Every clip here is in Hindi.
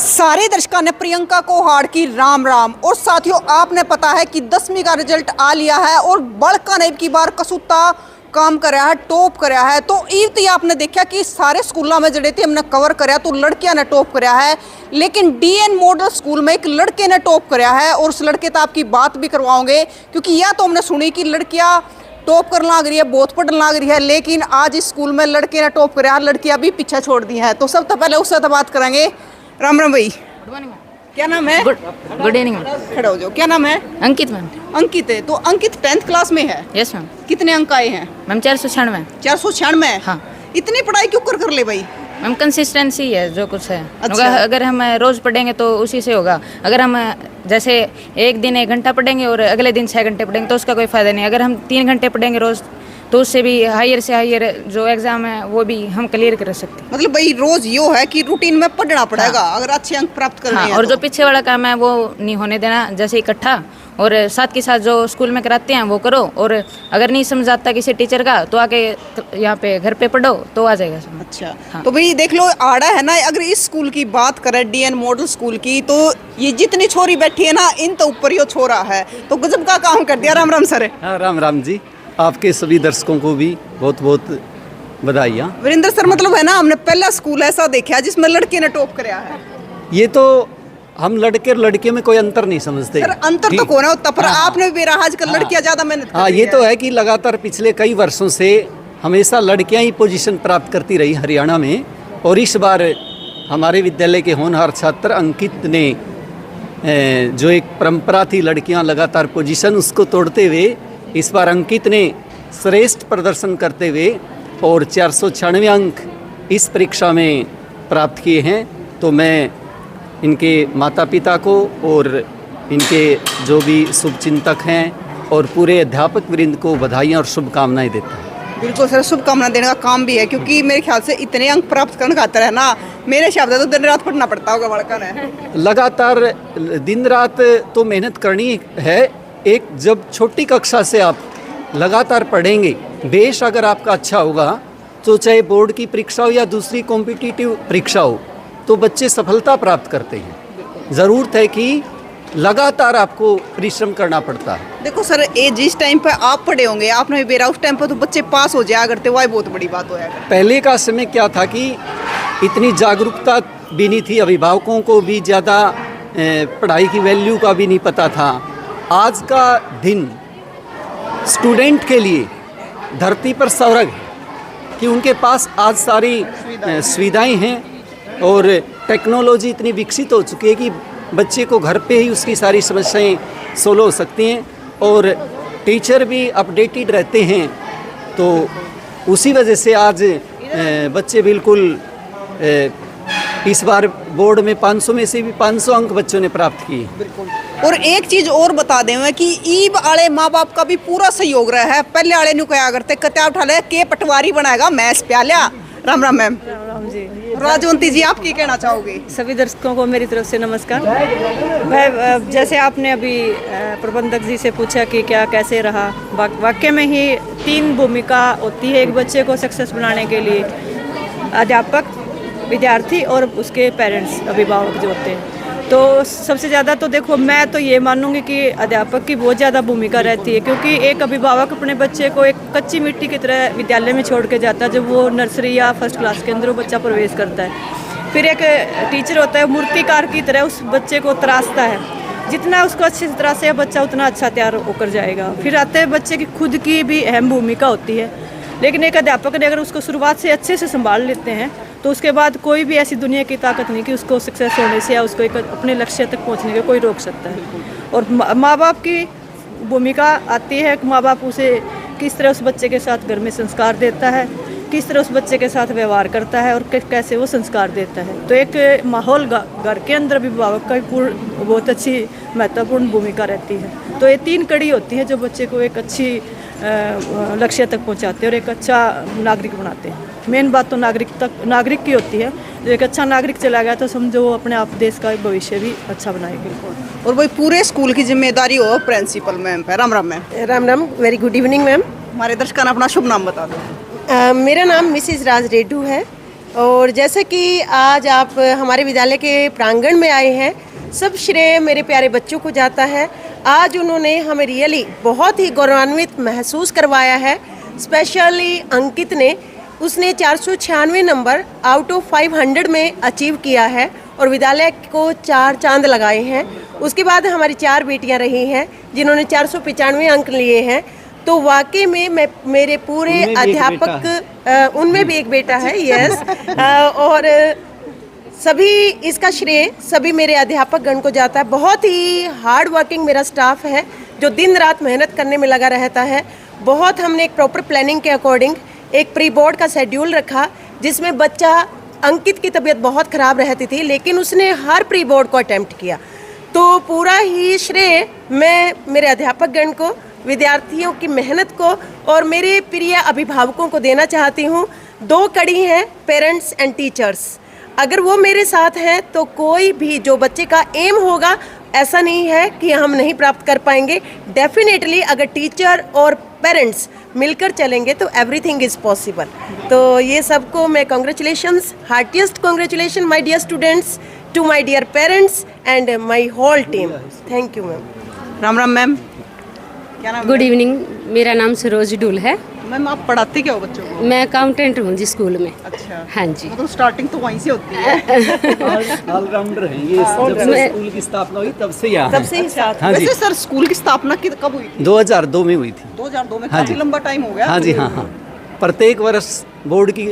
सारे दर्शकों ने प्रियंका को हार की राम राम। और साथियों, आपने पता है कि 10वीं का रिजल्ट आ लिया है और बड़का ने की बार कसूता काम कराया है, टॉप कराया है। तो ये आपने देखा कि सारे स्कूलों में जड़े थे हमने कवर कराया तो लड़कियां ने टॉप कराया है, लेकिन डीएन मॉडल स्कूल में एक लड़के ने टॉप कराया है। और उस लड़के तो आपकी बात भी करवाओगे, क्योंकि यह तो हमने सुनी कि लड़कियां टॉप करने लग रही है, बहुत पढ़ने लग रही है, लेकिन आज इस स्कूल में लड़के ने टॉप कराया, लड़कियां भी पीछे छोड़ दी हैं। तो सबसे पहले उससे तो बात करेंगे। राम राम भाई, गुड मॉर्निंग। क्या नाम है? Good evening. खड़े हो जाओ। क्या नाम है? अंकित मैम। अंकित है। तो अंकित 10th क्लास में है। Yes ma'am. कितने अंक आए हैं? मैम 496। 496? हाँ। इतनी पढ़ाई क्यों कर ले भाई? मैम कंसिस्टेंसी है जो कुछ है। अच्छा। अगर हम रोज पढ़ेंगे तो उसी से होगा। अगर हम जैसे एक दिन 1 घंटा पढ़ेंगे और अगले दिन 6 घंटे पढ़ेंगे तो उसका कोई फायदा नहीं। अगर हम 3 घंटे पढ़ेंगे रोज तो उससे भी हायर से हायर जो एग्जाम है वो भी हम क्लियर कर सकते हैं। मतलब भाई रोज यो है कि रूटीन में पढ़ना पड़ेगा। हाँ। अगर अच्छे अंक प्राप्त करने हैं और तो। जो पीछे वाला काम है वो नहीं होने देना, जैसे इकट्ठा, और साथ के साथ जो स्कूल में कराते हैं वो करो। और अगर नहीं समझ आता किसी टीचर का तो आके यहाँ पे घर पे पढ़ो तो आ जाएगा समझ। अच्छा। हाँ। तो भाई देख लो, आड़ा है ना, अगर इस स्कूल की बात करें डीएन मॉडल स्कूल की, तो ये जितनी छोरी बैठी है ना, इन तो ऊपर यो छोरा है, तो गजब का काम कर दिया। राम राम सर। हाँ, राम राम जी। आपके सभी दर्शकों को भी बहुत बहुत बधाइयाँ। वीरेंद्र सर, मतलब है ना, हमने पहला स्कूल ऐसा देखा है जिसमें लड़के ने टॉप कराया है। ये तो हम लड़के और लड़के में कोई अंतर नहीं समझते। सर अंतर तो कौन होता, पर आपने भी रहा आजकल लड़कियां ज्यादा मेहनत हाँ, ये तो है कि लगातार पिछले कई वर्षों से हमेशा लड़कियां ही पोजीशन प्राप्त करती रही हरियाणा में। और इस बार हमारे विद्यालय के होनहार छात्र अंकित ने जो एक परंपरा थी लड़कियां लगातार पोजीशन, उसको तोड़ते हुए इस बार अंकित ने श्रेष्ठ प्रदर्शन करते हुए और 496 अंक इस परीक्षा में प्राप्त किए हैं। तो मैं इनके माता पिता को और इनके जो भी शुभचिंतक हैं और पूरे अध्यापक वृंद को बधाइयाँ और शुभकामनाएं देता हूँ। बिल्कुल सर, शुभकामना देने का काम भी है, क्योंकि मेरे ख्याल से इतने अंक प्राप्त करने खातर है ना, मेरे हिसाब से तो दिन रात पढ़ना पड़ता होगा लड़का ने। लगातार दिन रात तो मेहनत करनी है। एक जब छोटी कक्षा से आप लगातार पढ़ेंगे, बेश अगर आपका अच्छा होगा तो चाहे बोर्ड की परीक्षा हो या दूसरी कॉम्पिटिटिव परीक्षा हो तो बच्चे सफलता प्राप्त करते हैं। ज़रूरत है कि लगातार आपको परिश्रम करना पड़ता है। देखो सर, ये जिस टाइम पे आप पढ़े होंगे, आपने भी बेरा उस टाइम पे तो बच्चे पास हो जाया करते, वही बहुत बड़ी बात हो जाएगा। पहले का समय क्या था कि इतनी जागरूकता भी नहीं थी, अभिभावकों को भी ज़्यादा पढ़ाई की वैल्यू का भी नहीं पता था। आज का दिन स्टूडेंट के लिए धरती पर स्वर्ग है कि उनके पास आज सारी सुविधाएं हैं और टेक्नोलॉजी इतनी विकसित हो चुकी है कि बच्चे को घर पे ही उसकी सारी समस्याएं सोल्व हो सकती हैं और टीचर भी अपडेटेड रहते हैं। तो उसी वजह से आज बच्चे बिल्कुल इस बार बोर्ड में 500 में से भी 500 अंक बच्चों ने प्राप्त किए। बिल्कुल। और एक चीज और बता दें कि ईब आले माँ बाप का भी पूरा सहयोग रहा है। पहले आले नु क्या करते, कत्या उठा ले के पटवारी बनाएगा मैस प्यालिया। राम राम मैम। राम जी। राजवंती जी, आप क्या कहना चाहोगे? सभी दर्शकों को मेरी तरफ से नमस्कार। मैं जैसे आपने अभी प्रबंधक जी से पूछा कि क्या कैसे रहा, वाकई में ही 3 भूमिका होती है एक बच्चे को सक्सेस बनाने के लिए। अध्यापक, विद्यार्थी और उसके पेरेंट्स, अभिभावक जो होते हैं। तो सबसे ज़्यादा तो देखो, मैं तो ये मानूंगी कि अध्यापक की बहुत ज़्यादा भूमिका रहती है, क्योंकि एक अभिभावक अपने बच्चे को एक कच्ची मिट्टी की तरह विद्यालय में छोड़ के जाता है। जब वो नर्सरी या फर्स्ट क्लास के अंदर वो बच्चा प्रवेश करता है, फिर एक टीचर होता है मूर्तिकार की तरह उस बच्चे को तराशता है। जितना उसको अच्छी तरह से बच्चा उतना अच्छा तैयार होकर जाएगा। फिर आते हैं बच्चे की खुद की भी अहम भूमिका होती है, लेकिन एक अध्यापक ने अगर उसको शुरुआत से अच्छे से संभाल लेते हैं तो उसके बाद कोई भी ऐसी दुनिया की ताकत नहीं कि उसको सक्सेस होने से या उसको एक अपने लक्ष्य तक पहुंचने के कोई रोक सकता है। और माँ बाप की भूमिका आती है कि माँ बाप उसे किस तरह उस बच्चे के साथ घर में संस्कार देता है, किस तरह उस बच्चे के साथ व्यवहार करता है और कैसे वो संस्कार देता है। तो एक माहौल घर के अंदर अभिभावक का बहुत अच्छी महत्वपूर्ण भूमिका रहती है। तो ये 3 कड़ी होती है जो बच्चे को एक अच्छी लक्ष्य तक पहुंचाते हैं और एक अच्छा नागरिक बनाते हैं। मेन बात तो नागरिक की होती है। जो एक अच्छा नागरिक चला गया तो समझो वो अपने आप देश का भविष्य भी अच्छा बनाएगी। और वही पूरे स्कूल की जिम्मेदारी हो प्रिंसिपल मैम पे। Ram Ram ma'am. Ram Ram, very good evening ma'am. हमारे दर्शकों ने अपना शुभ नाम बता दो। मेरा नाम मिसिज राज रेड्डू है। और जैसे कि आज आप हमारे विद्यालय के प्रांगण में आए हैं, सब श्रेय मेरे प्यारे बच्चों को जाता है। आज उन्होंने हमें रियली बहुत ही गौरवान्वित महसूस करवाया है। स्पेशली अंकित ने, उसने 496 नंबर आउट ऑफ 500 में अचीव किया है और विद्यालय को 4 चांद लगाए हैं। उसके बाद हमारी 4 बेटियां रही हैं जिन्होंने 495 अंक लिए हैं। तो वाकई में मैं मेरे पूरे अध्यापक, उनमें भी एक बेटा है, यस, और सभी इसका श्रेय सभी मेरे अध्यापक गण को जाता है। बहुत ही हार्ड वर्किंग मेरा स्टाफ है जो दिन रात मेहनत करने में लगा रहता है। बहुत हमने एक प्रॉपर प्लानिंग के अकॉर्डिंग एक प्री बोर्ड का शेड्यूल रखा, जिसमें बच्चा अंकित की तबीयत बहुत ख़राब रहती थी, लेकिन उसने हर प्री बोर्ड को अटेम्प्ट किया। तो पूरा ही श्रेय मैं मेरे अध्यापक गण को, विद्यार्थियों की मेहनत को और मेरे प्रिय अभिभावकों को देना चाहती हूँ। 2 कड़ी हैं, पेरेंट्स एंड टीचर्स। अगर वो मेरे साथ हैं तो कोई भी जो बच्चे का एम होगा, ऐसा नहीं है कि हम नहीं प्राप्त कर पाएंगे। डेफिनेटली अगर टीचर और पेरेंट्स मिलकर चलेंगे तो एवरीथिंग इज़ पॉसिबल। तो ये सबको मैं congratulations, heartiest congratulation my dear students, to my dear parents and my whole team. Thank you ma'am. Ram Ram ma'am, क्या नाम? गुड इवनिंग, मेरा नाम सरोज डुल है। मैम आप पढ़ाते क्या हो बच्चों को? मैं अकाउंटेंट हूँ जी स्कूल में। अच्छा, हाँ जी। मतलब स्टार्टिंग तो वहीं से होती है। ऑलराउंडर हैं ये, जब से स्कूल की स्थापना हुई तब से यहाँ तब से ही साथ। हाँ जी, वैसे सर स्कूल की स्थापना कब हुई थी? 2002 में हुई थी। 2002 में, हाँ काफी जी। लंबा टाइम हो गया। हाँ जी, हाँ हाँ। प्रत्येक वर्ष बोर्ड की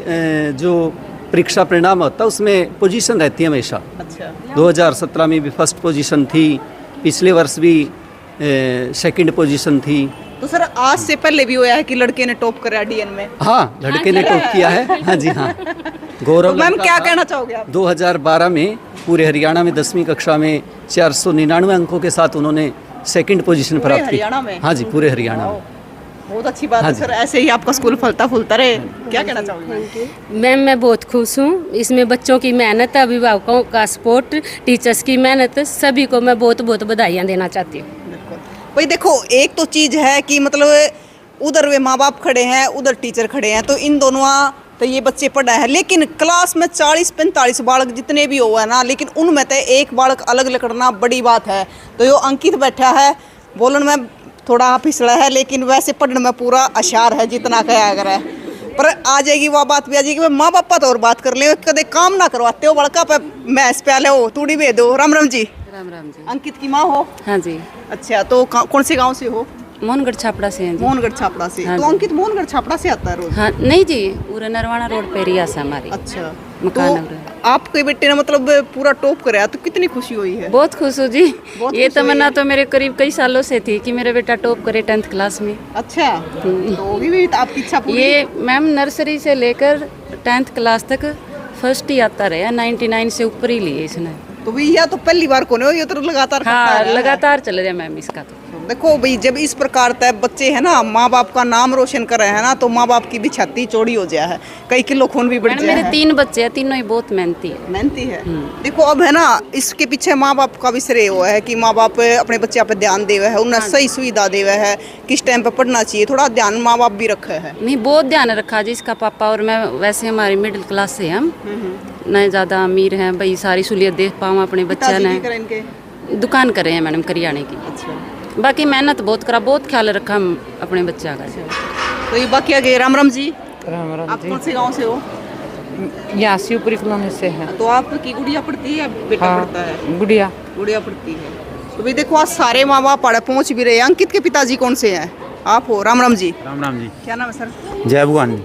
जो परीक्षा परिणाम होता है उसमें पोजीशन रहती है हमेशा। अच्छा, 2017 में भी फर्स्ट पोजीशन थी, पिछले वर्ष भी सेकंड पोजीशन थी। तो सर आज से पहले भी हुआ है कि लड़के ने टॉप करा डीएन में? हाँ, लड़के ने टॉप किया है। हाँ जी, हाँ। गौरव तो मैम लड़का क्या था। कहना चाहोगे आप? 2012 में पूरे हरियाणा में 10वीं कक्षा में 499 अंकों के साथ उन्होंने सेकंड पोजीशन पूरे प्राप्त की। हरियाणा में? हाँ जी, पूरे हरियाणा में। बहुत अच्छी बात हाँ है जी। सर, ऐसे ही आपका स्कूल फलता फूलता रहे। क्या कहना चाहोगे? मैम मैं बहुत खुश हूँ। इसमें बच्चों की मेहनत, अभिभावकों का सपोर्ट, टीचर्स की मेहनत, सभी को मैं बहुत बहुत बधाइयाँ देना चाहती हूँ। भाई देखो, एक तो चीज़ है कि मतलब उधर वे माँ बाप खड़े हैं, उधर टीचर खड़े हैं, तो इन दोनों तो ये बच्चे पढ़ा है। लेकिन क्लास में 40-45 बालक जितने भी हो है ना, लेकिन उनमें तो एक बालक अलग लकड़ना बड़ी बात है। तो यो अंकित बैठा है, बोलन में थोड़ा फिसला है, लेकिन वैसे पढ़ने में पूरा अशार है जितना कहा अगर है। पर आ जाएगी वह बात भी आ जाएगी। माँ बापा तो और बात कर ले, कदे काम ना करवाते हो बड़का पे मैस प्याले हो तूड़ी भेज दो। राम राम जी। राम राम जी। अंकित की माँ हो? हाँ जी, अच्छा, तो कौन से गांव से हो? मोहनगढ़ छापड़ा से हैं जी। मोहनगढ़ छापड़ा से। हाँ तो जी। अंकित मोहनगढ़ छापड़ा से आता है रोज? हाँ नहीं जी, पूरा नरवाना रोड पे एरिया से हमारी। अच्छा, मकान तो नंबर। आपके बेटे ने मतलब पूरा टॉप कराया, तो कितनी खुशी हुई है? बहुत खुश हूँ जी। बहुत ये खुश हुई तमन्ना है। तो मेरे करीब कई सालों से थी कि मेरा बेटा टॉप करे 10th क्लास में। अच्छा, तो भी आपकी इच्छा पूरी? ये मैम नर्सरी से लेकर 10th क्लास तक फर्स्ट ही आता रहा, 99 से ऊपर ही लिए इसने। तो भैया तो पहली बार कौन है, ये तो लगातार करता हाँ, है। लगातार चल रहा मैम इसका तो। देखो भाई, जब इस प्रकार तय बच्चे है ना, माँ बाप का नाम रोशन कर रहे हैं ना, तो माँ बाप की भी छाती चौड़ी हो जाए है, कई किलो खून भी बढ़ मैडम जाए मेरे है। 3 बच्चे हैं, तीनों ही बहुत मेहनती है। मेहनती है। देखो अब है ना, इसके पीछे माँ बाप का भी श्रेय हुआ है कि माँ बाप अपने बच्चे पे ध्यान दे हुए है, उन्हें सही सुविधा दे हुए है, किस टाइम पे पढ़ना चाहिए, थोड़ा ध्यान माँ बाप भी रखे है। नहीं, बहुत ध्यान रखा जी इसका पापा और मैं। वैसे हमारी मिडिल क्लास से हम न ज़्यादा अमीर हैं भाई, सारी सहूलियत देख पाऊँ अपने बच्चा पिताजी ने। भी करें इनके? दुकान करे हैं मैडम करियाने की। अच्छा, बाकी मेहनत बहुत करा, बहुत ख्याल रखा हम अपने बच्चा का। तो ये बाकी आगे राम राम जी। राम राम आप कौन से गांव से हो? यहाँ शिवपुरी कॉलोनी से है। तो आपकी गुड़िया पढ़ती है या बेटा हाँ, पढ़ता है? गुड़िया। गुड़िया पढ़ती है। तो भाई देखो, आज सारे माँ बाप पढ़ पहुँच भी रहे हैं। अंकित के पिताजी कौन से हैं? आप हो? राम राम जी। राम राम जी। क्या नाम है सर? जय भगवान।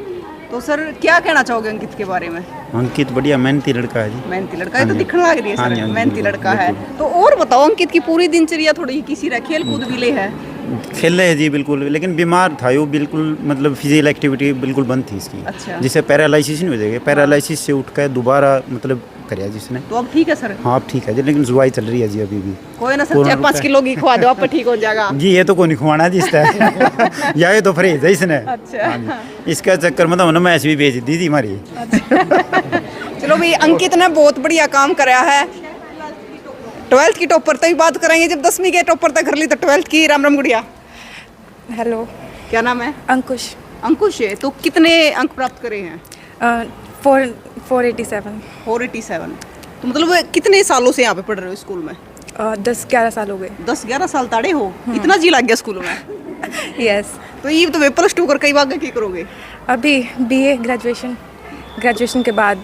तो सर क्या कहना चाहोगे अंकित के बारे में? अंकित बढ़िया मेहनती लड़का है जी। मेहनती लड़का है, हाँ तो जी। दिखने लग रही है हाँ जी, सर, हाँ जी, मेहनती बिल्कुल, लड़का है। बिल्कुल। तो और बताओ, अंकित की पूरी दिनचर्या थोड़ी किसी रहा, खेल कूद भी ले है? खेल रहे है जी बिल्कुल, लेकिन बीमार था वो बिल्कुल, मतलब फिजिकल एक्टिविटी बिल्कुल बंद थी इसकी। अच्छा। जिससे पैरालिसिस नहीं हो जाएगा, पैरालिसिस से उठ कर दोबारा मतलब कराया जिसने। तो अब ठीक है सर? हाँ अब ठीक है जी, लेकिन दवाई चल रही है जी अभी भी। कोई ना सर, पूर्ण 4-5 रूप किलो की खवा दो, आप ठीक हो जाएगा। जी ये तो कोई नहीं खुआना जी इसका। या ये तो फ्रेज है इसने। अच्छा। हाँ जी, इसका चक्कर मतलब हमने मैच भी भेज दी थी हमारी। चलो भाई, अंकित ने बहुत बढ़िया काम कराया है। 12th की टॉपर तक बात करेंगे, जब 10वीं के टॉपर तक कर ली तो 12th की। राम राम गुड़िया। हेलो, क्या नाम है? अंकुश। अंकुश है। तो कितने अंक प्राप्त करे हैं? 487। 487। तो मतलब कितने सालों से यहाँ पे पढ़ रहे हो स्कूल में? 10-11 साल हो गए। 10-11 साल ताड़े हो, इतना जी लग गया स्कूल में। यस। तो ये तो +2 कर कई आगे क्या करोगे? अभी BA ग्रेजुएशन के बाद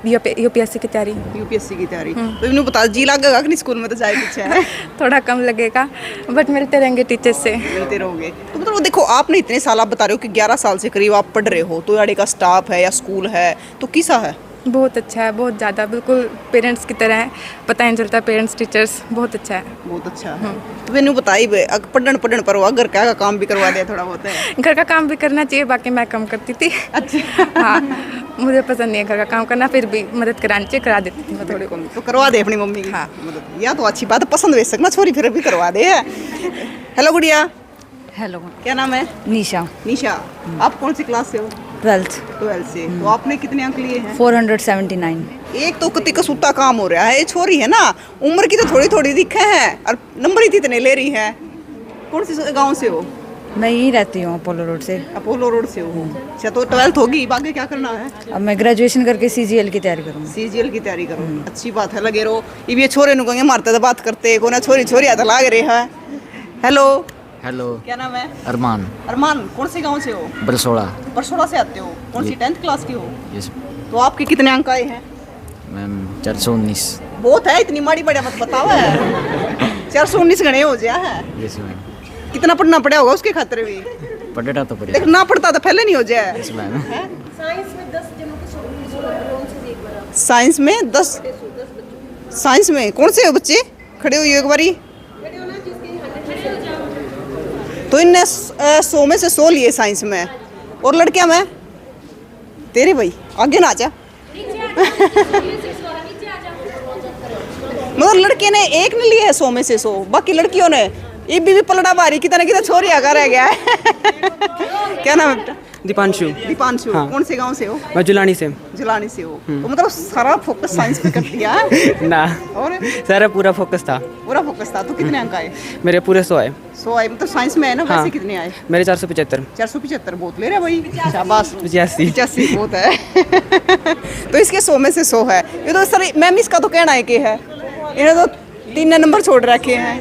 यूपीएससी की तैयारी। यूपीएससी की तैयारी। तो इन्होंने बता जी लगेगा कि नहीं स्कूल में तो जाए पीछे है? थोड़ा कम लगेगा बट मिलते रहेंगे टीचर्स से। मिलते रहोगे। तो मतलब देखो आपने इतने साल, आप बता रहे हो कि 11 साल से करीब आप पढ़ रहे हो, तो यार का स्टाफ है या स्कूल है तो कैसा है? बहुत अच्छा है, बहुत ज़्यादा, बिल्कुल पेरेंट्स की तरह है, पता नहीं चलता, पेरेंट्स टीचर्स बहुत अच्छा है। बहुत अच्छा है। तो मैंने बताई पढ़न पर हुआ घर का काम भी करवा दिया थोड़ा बहुत है? घर का काम भी करना चाहिए, बाकी मैं कम करती थी। अच्छा। हाँ, मुझे पसंद नहीं है घर का काम करना, फिर भी मदद करानी चाहिए, करा देती थी मैं थोड़ी। तो करवा दे अपनी मम्मी की। हाँ मदद, या तो अच्छी बात है, पसंद वेच सकना छोरी फिर भी करवा दे। हेलो गुड़िया। हेलो, क्या नाम है? निशा। निशा, आप कौन सी क्लास से हो? 12th से। तो आपने कितने अंक लिए हैं? 479। एक तो कति का सूता काम हो रहा है, ये छोरी है ना, उम्र की तो थोड़ी थोड़ी दिखे हैं और नंबर ही इतने ले रही है। कौन से गांव से हो? मैं यहीं रहती हूँ अपोलो रोड से। अपोलो रोड से हो। अच्छा, तो 12th होगी, आगे क्या करना है? अब मैं ग्रेजुएशन करके CGL की तैयारी करूँगी। CGL की तैयारी करो, अच्छी बात है, लगे रहो। ये छोरे नु कहेंगे मारते तो बात करते, कोना छोरी छोरी आता लाग रहे है। हेलो। हेलो, क्या नाम है? अरमान। अरमान, कौन से गांव से हो? बरसोड़ा। बरसोड़ा से आते हो? कौन सी 10th क्लास की हो? यस तो आपके कितने अंक आए हैं? मैम 419। बहुत है, इतनी माड़ी बढ़िया मत बताओ है। 419 गणे हो जाए है। Yes ma'am. कितना पढ़ना पड़ा होगा उसके खातिर भी? पढ़ेगा तो देख ना पढ़ता तो पहले नहीं हो जाए। Yes ma'am. साइंस में 10। साइंस में कौन से हो बच्चे? खड़े हो एक बारी। तो इनने 100 में से 100 लिए साइंस में, और लड़कियां में तेरे भाई आगे ना जा। मगर लड़के ने एक ने लिए है 100 में से 100, बाकी लड़कियों ने ये भी पलड़ा मारी कितना कितना छोरी आगा रह गया है। क्या नाम है बेटा? दीपांशु। दीपांशु। हाँ। कौन से गांव से हो? मैं जुलानी से। जुलानी से हो। तो मतलब सारा फोकस साइंस पे कर दिया है? ना, और सारा पूरा फोकस था। पूरा फोकस था। तो कितने अंक आए? मेरे पूरे 100 आए। 100 आए, मतलब साइंस में है ना? हाँ। वैसे कितने आए? मेरे 475। 475 बहुत ले रहे भाई, शाबाश। 85 बहुत है। तो इसके 100 में से 100 है। ये तो सर मैम इसका तो कहना है कि है, इन्हें तो 3 नंबर छोड़ रखे हैं।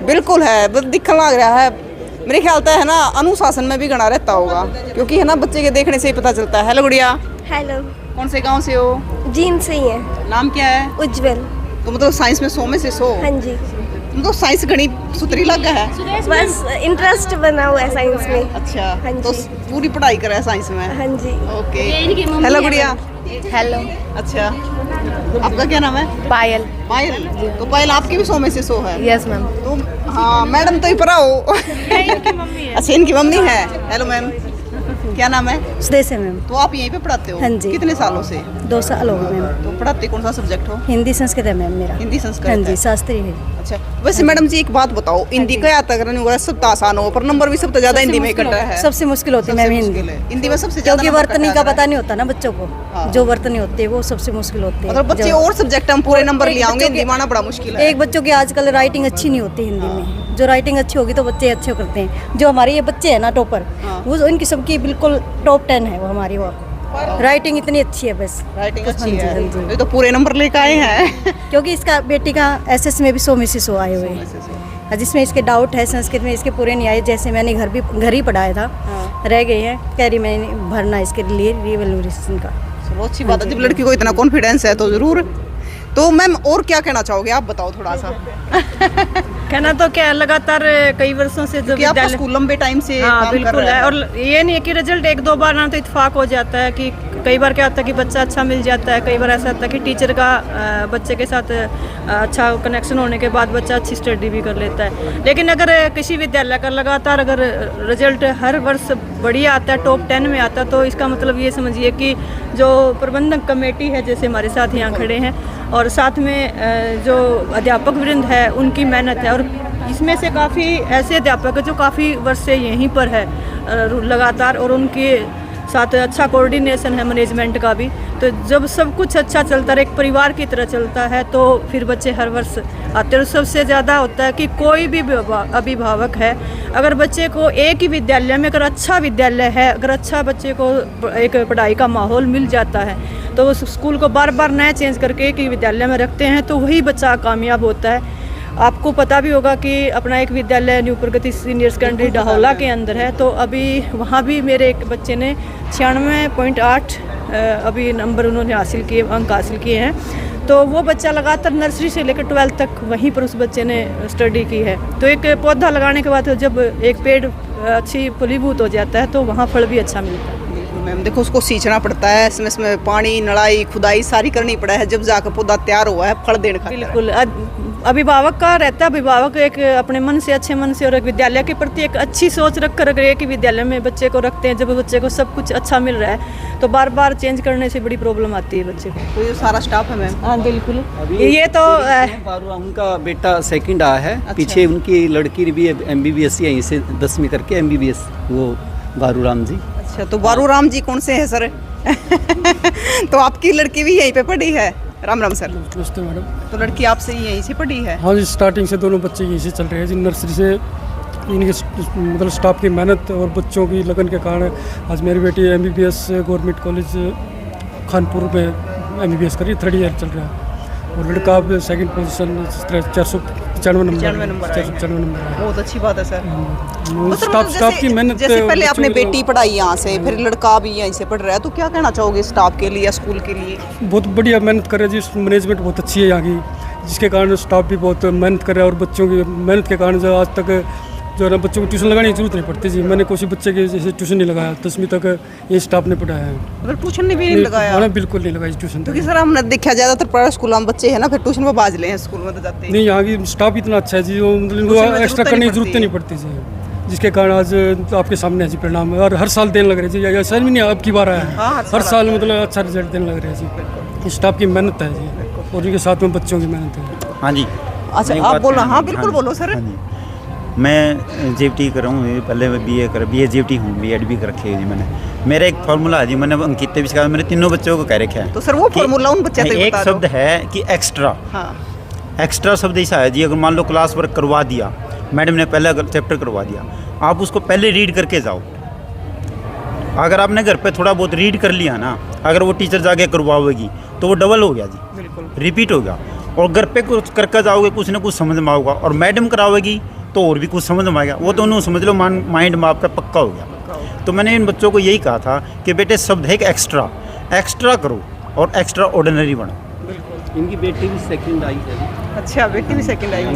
बिल्कुल है, बस दिखने लग रहा है। मेरे ख्याल से है ना अनुशासन में भी गणा रहता होगा, क्योंकि है ना बच्चे के देखने से ही पता चलता है। हेलो गुड़िया। हेलो। कौन से गांव से हो? जीन से ही है। नाम क्या है? उज्जवल। तो मतलब साइंस में 100 में से 100? हाँ जी। मतलब साइंस गणित सुतरी लगा है? बस इंटरेस्ट बना हुआ है साइंस में। अच्छा। हाँ तो जी। पूरी पढ़ाई करे साइंस में? हाँ जी। ओके। हेलो गुड़िया। हेलो। अच्छा, आपका क्या नाम है? पायल। पायल। तो पायल आपकी भी 100 में से 100 है? Yes ma'am. तो हाँ मैडम तो ही पढ़ा हो। अच्छा, इनकी मम्मी है। हेलो मैम, क्या नाम है? सुदेश है मैम। तो आप यहीं पे पढ़ाते हो? हाँ जी। कितने सालों से? 2 साल हो गए मैम। तो पढ़ाते कौन सा सब्जेक्ट हो? हिंदी संस्कृत है मैम मेरा। हिंदी संस्कृत हाँ है। जी, शास्त्री है। अच्छा, वैसे मैडम जी एक बात बताओ, हिंदी का आता करने सब तो आसान हो, पर नंबर भी सबसे ज्यादा हिंदी में कट रहा है। सबसे मुश्किल होती है मैम हिंदी। हिंदी में सबसे ज्यादा क्योंकि नंबर वर्तनी कटा का रहा पता नहीं होता ना बच्चों को। हाँ। जो वर्तनी होती है वो सबसे मुश्किल होती है। मतलब बच्चे और सब्जेक्ट हम पूरे नंबर ले आएंगे, हिंदी माना बड़ा मुश्किल है। एक बच्चों की आजकल राइटिंग अच्छी नहीं होती हिंदी में। जो राइटिंग अच्छी होगी तो बच्चे अच्छे करते हैं। जो हमारे ये बच्चे हैं ना टॉपर, वो इनकी सबकी बिल्कुल टॉप 10 है वो हमारी। वो राइटिंग इतनी अच्छी है, बस राइटिंग अच्छी हाँ जी, है। हाँ जी। ये तो पूरे नंबर लेकर आए हैं। क्योंकि इसका बेटी का SS में भी 100 में से 100 आए हुए हैं, जिसमें इसके डाउट है संस्कृत में इसके पूरे नहीं आए। जैसे मैंने घर ही पढ़ाया था, रह गए हैं, कह रही मैंने भरना इसके लिए रिवैल्यूएशन का। चलो अच्छी बात है, जब लड़की को इतना कॉन्फिडेंस है तो जरूर। तो मैम और क्या कहना चाहोगे, आप बताओ थोड़ा सा। कहना तो क्या है, लगातार कई वर्षों से जो आपका विद्यालय स्कूल लंबे टाइम से हाँ काम कर बिल्कुल रहा है। और ये नहीं है कि रिजल्ट 1-2 बार ना तो इत्तेफाक हो जाता है, कि कई बार क्या होता है कि बच्चा अच्छा मिल जाता है, कई बार ऐसा होता है कि टीचर का बच्चे के साथ अच्छा कनेक्शन होने के बाद बच्चा अच्छी स्टडी भी कर लेता है। लेकिन अगर किसी विद्यालय का लगातार अगर रिजल्ट हर वर्ष बढ़िया आता है, टॉप 10 में आता है, तो इसका मतलब ये समझिए कि जो प्रबंधक कमेटी है, जैसे हमारे साथ यहाँ खड़े हैं, और साथ में जो अध्यापक वृंद है उनकी मेहनत है। और इसमें से काफ़ी ऐसे अध्यापक हैं जो काफ़ी वर्ष से यहीं पर है लगातार, और उनके साथ अच्छा कोऑर्डिनेशन है मैनेजमेंट का भी। तो जब सब कुछ अच्छा चलता है, एक परिवार की तरह चलता है, तो फिर बच्चे हर वर्ष आते हैं। और सबसे ज़्यादा होता है कि कोई भी अभिभावक है, अगर बच्चे को एक ही विद्यालय में, अगर अच्छा विद्यालय है, अगर अच्छा बच्चे को एक पढ़ाई का माहौल मिल जाता है, तो उस स्कूल को बार बार नया चेंज करके एक ही विद्यालय में रखते हैं, तो वही बच्चा कामयाब होता है। आपको पता भी होगा कि अपना एक विद्यालय न्यू प्रगति सीनियर सेकेंडरी डाहौला के अंदर है, तो अभी वहाँ भी मेरे एक बच्चे ने 96.8 अभी नंबर उन्होंने हासिल किए, अंक हासिल किए हैं। तो वो बच्चा लगातार नर्सरी से लेकर 12th तक वहीं पर उस बच्चे ने स्टडी की है। तो एक पौधा लगाने के बाद जब एक पेड़ अच्छी फलीभूत हो जाता है, तो वहाँ फल भी अच्छा मिलता है। मैम देखो, उसको सींचना पड़ता है, इसमें पानी, नड़ाई, खुदाई सारी करनी पड़ा है, जब जाकर पौधा तैयार हुआ है फल देने का। बिल्कुल, अभिभावक का रहता है, अभिभावक एक अपने मन से, अच्छे मन से और एक विद्यालय के प्रति एक अच्छी सोच रखकर अगर एक ही विद्यालय में बच्चे को रखते हैं, जब बच्चे को सब कुछ अच्छा मिल रहा है, तो बार बार चेंज करने से बड़ी प्रॉब्लम आती है बच्चे को। तो ये सारा स्टाफ है मैम? हाँ बिल्कुल। ये तो उनका बेटा सेकंड आया है। अच्छा। पीछे उनकी लड़की भी MBBS यहीं से 10वीं करके MBBS, वो बारूराम जी। अच्छा, तो बारूराम जी कौन से है सर? तो आपकी लड़की भी यहीं पे पढ़ी है? राम राम सर। नमस्ते मैडम। तो लड़की आपसे ही यहीं से पढ़ी है? हाँ जी, स्टार्टिंग से दोनों बच्चे यहीं से चल रहे हैं जी। नर्सरी से इनके मतलब स्टाफ की मेहनत और बच्चों की लगन के कारण आज मेरी बेटी MBBS गवर्नमेंट कॉलेज खानपुर में MBBS करी, 3rd ईयर चल रहा है। और लड़का अब 2nd पोजीशन 495 नंबर। बहुत अच्छी बात है सर। स्टाफ की मेहनत। जैसे पहले आपने बेटी पढ़ाई यहाँ से, फिर लड़का भी यहीं से पढ़ रहा है, तो क्या कहना चाहोगे स्टाफ के लिए या स्कूल के लिए? बहुत बढ़िया मेहनत कर रहे हैं जी, मैनेजमेंट बहुत अच्छी है यहाँ की, जिसके कारण स्टाफ भी बहुत मेहनत कर रहा है। और बच्चों की मेहनत के कारण जो आज तक जो है ना, बच्चों को ट्यूशन लगाने की जरूरत नहीं पड़ती जी। मैंने किसी बच्चे के जैसे ट्यूशन नहीं लगाया, 10वीं तक ये स्टाफ ने पढ़ाया है। अगर ट्यूशन भी नहीं लगाया? हाँ बिल्कुल नहीं लगाई ट्यूशन। क्योंकि सर हमने देखा ज़्यादातर प्राइवेट स्कूल में बच्चे हैं ना, फिर ट्यूशन में बाज ले हैं, स्कूल में तो जाते नहीं। यहाँ की स्टाफ इतना अच्छा है जी, वो मतलब इनको एक्स्ट्रा करने की जरूरत नहीं पड़ती जी, जिसके कारण आज आपके सामने ऐसी परिणाम है। और हर साल देने लग रहे जी, या सर भी नहीं अब की बार आया है, हर साल मतलब अच्छा रिजल्ट देने लग रहे हैं जी। स्टाफ की मेहनत है जी, और इनके साथ में बच्चों की मेहनत है। हाँ जी। अच्छा, आप बोलो। हाँ बिल्कुल बोलो सर। मैं JFT कर रहा हूँ, पहले मैं BA JFT हूँ, B.Ed भी कर रखी है जी मैंने। मेरा एक फार्मूला है जी, मैंने अंकित भी सिखाया, मेरे तीनों बच्चों को कह रखा है। तो सर वो फार्मूला उन बच्चों को बता दो। एक शब्द है कि एक्स्ट्रा। हाँ। एक्स्ट्रा शब्द ऐसा है जी, अगर मान लो क्लास वर्क करवा दिया, मैडम ने पहला चैप्टर करवा दिया, आप उसको पहले रीड करके जाओ। अगर आपने घर पे थोड़ा बहुत रीड कर लिया ना, अगर वो टीचर जाके करवाएगी तो वो डबल हो गया जी, बिल्कुल रिपीट हो गया। और घर पे कुछ करके जाओगे, कुछ ना कुछ समझ में आओगा, और मैडम करावेगी तो और भी कुछ समझ में आएगा। वो तो उन्होंने समझ लो माइंड में आपका पक्का हो गया। तो मैंने इन बच्चों को यही कहा था कि बेटे शब्द है एक एक्स्ट्रा करो और एक्स्ट्रा ऑर्डिनरी बनो। इनकी बेटी भी सेकंड आई है। अच्छा, बेटी भी सेकंड आई है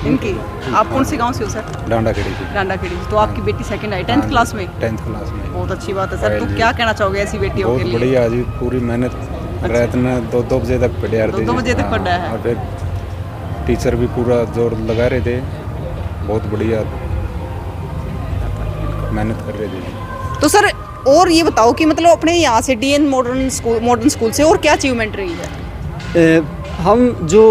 इनकी। आप कौन से गांव से हो सर? डांडाखेड़ी से। डांडाखेड़ी। तो आपकी बेटी सेकंड आई 10th क्लास में? 10th क्लास में। बहुत अच्छी बात है सर। तो क्या कहना चाहोगे ऐसी बेटियों के लिए? बहुत बढ़िया जी, पूरी मेहनत रात में 2 बजे तक पढ़े रहे थे। 2 बजे तक पढ़ा है। और फिर टीचर भी पूरा जोर लगा रहे थे, बहुत बढ़िया मेहनत कर रहे थे। तो सर और ये बताओ कि मतलब अपने यहाँ से DN मॉडर्न स्कूल से और क्या अचीवमेंट रही है? हम जो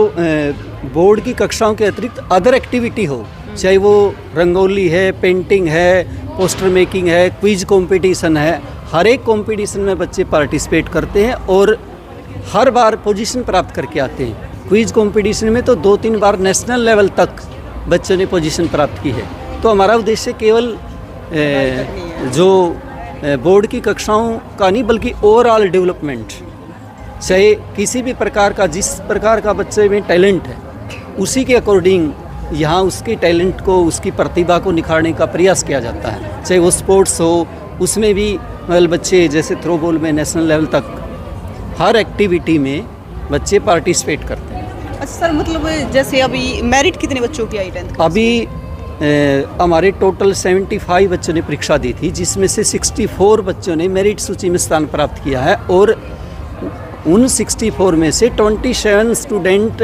बोर्ड की कक्षाओं के अतिरिक्त अदर एक्टिविटी हो, चाहे वो रंगोली है, पेंटिंग है, पोस्टर मेकिंग है, क्विज कंपटीशन है, हर एक कंपटीशन में बच्चे पार्टिसिपेट करते हैं और हर बार पोजीशन प्राप्त करके आते हैं। क्विज कंपटीशन में तो 2-3 बार नेशनल लेवल तक बच्चों ने पोजीशन प्राप्त की है। तो हमारा उद्देश्य केवल जो बोर्ड की कक्षाओं का नहीं, बल्कि ओवरऑल डेवलपमेंट, चाहे किसी भी प्रकार का, जिस प्रकार का बच्चे में टैलेंट है उसी के अकॉर्डिंग यहाँ उसके टैलेंट को, उसकी प्रतिभा को निखारने का प्रयास किया जाता है। चाहे वो स्पोर्ट्स हो, उसमें भी मतलब बच्चे जैसे थ्रो बॉल में नेशनल लेवल तक हर एक्टिविटी में बच्चे पार्टिसिपेट करते हैं। अच्छा सर, मतलब जैसे अभी मेरिट कितने बच्चों की आई 10th? अभी हमारे टोटल 75 बच्चों ने परीक्षा दी थी, जिसमें से 64 बच्चों ने मेरिट सूची में स्थान प्राप्त किया है और उन 64 में से 27 स्टूडेंट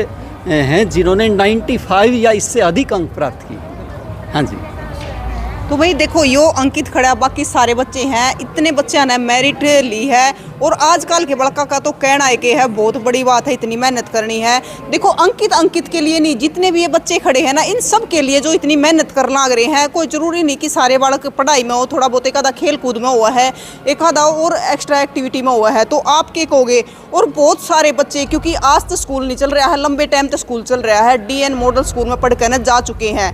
हैं जिन्होंने 95 या इससे अधिक अंक प्राप्त किए। हाँ जी। तो भाई देखो, यो अंकित खड़ा, बाकी सारे बच्चे हैं, इतने बच्चे ने मेरिट ली है और आजकल के बड़का का तो कहना है कि है बहुत बड़ी बात है, इतनी मेहनत करनी है। देखो अंकित के लिए नहीं, जितने भी ये बच्चे खड़े हैं ना, इन सब के लिए जो इतनी मेहनत कर लग रहे हैं। कोई जरूरी नहीं कि सारे बालक पढ़ाई में हो, थोड़ा बहुत एक आधा खेल कूद में हुआ है, एक आधा और एक्स्ट्रा एक्टिविटी में हुआ है। तो आप क्या कहोगे? और बहुत सारे बच्चे, क्योंकि आज तो स्कूल नहीं चल रहा है, लंबे टाइम तक स्कूल चल रहा है, DN मॉडल स्कूल में पढ़कर न जा चुके हैं,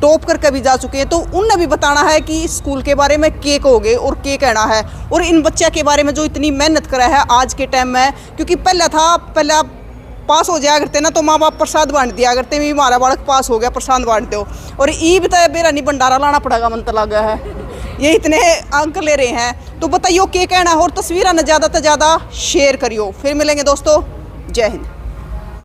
टॉप करके भी जा चुके हैं। तो उनने भी बताना है कि स्कूल के बारे में क्या कहोगे और क्या कहना है, और इन बच्चों के बारे में जो इतनी मेहनत करा है आज के टाइम में। क्योंकि पहला पास हो जाया करते ना तो माँ बाप प्रसाद बांट दिया करते, भी हमारा बालक पास हो गया प्रसाद बांट दो, और ई बताया बेरा नहीं भंडारा लाना पड़ेगा, मन तो लगा है, ये इतने अंक ले रहे हैं। तो बताइयो क्या कहना है, और तस्वीरें ज़्यादा से ज़्यादा शेयर करियो। फिर मिलेंगे दोस्तों, जय हिंद।